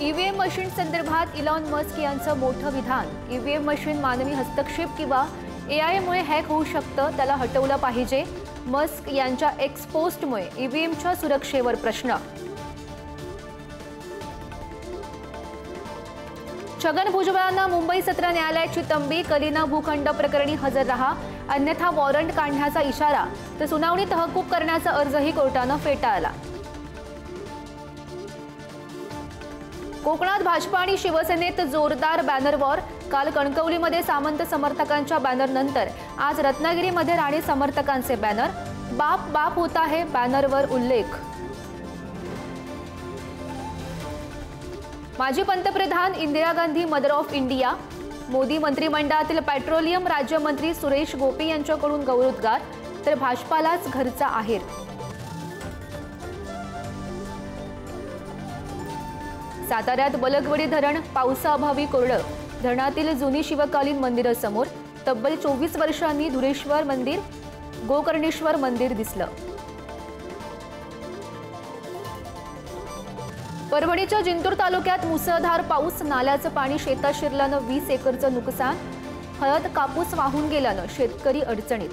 EVM machine संदर्भात Elon Musk यांचं मोठं विधान। ईव्हीएम मशीन मानवी हस्तक्षेप किंवा एआयमुळे हॅक होऊ शकतं, त्याला हटवलं पाहिजे। मस्क यांच्या एक्स पोस्टमुळे ईव्हीएमच्या सुरक्षेवर प्रश्न। छगन भुजबळांना मुंबई सत्र न्यायालयाची तंबी। कलिना भूखंड प्रकरणी हजर रहा, अन्यथा वॉरंट काढण्याचा इशारा। तर सुनावणी तहकूब करण्याचा अर्जही कोर्टानं फेटाळला। कोकणात भाजपा आणि शिवसेनेत जोरदार बॅनर वॉर। काल कणकवलीमध्ये सामंत समर्थकांच्या बॅनरनंतर आज रत्नागिरीमध्ये राणे समर्थकांचे बॅनर। बाप बाप होता है बॅनरवर उल्लेख। माजी पंतप्रधान Indira Gandhi mother of India. Modi मंत्रिमंडळातील पेट्रोलियम राज्यमंत्री सुरेश गोपी यांच्याकडून गौरवोद्गार। तर भाजपालाच घरचा आहेर। साताऱ्यात बलगवडी धरण पावसाअभावी कोरडं। धरणातील जुनी शिवकालीन मंदिरं समोर। तब्बल 24 वर्षांनी धुरेश्वर मंदिर, गोकर्णेश्वर मंदिर दिसलं। परभणीच्या जिंतूर तालुक्यात मुसळधार पाऊस। नाल्याचं पाणी शेतात शिरल्यानं 20 एकरचं नुकसान। हळद कापूस वाहून गेल्यानं शेतकरी अडचणीत।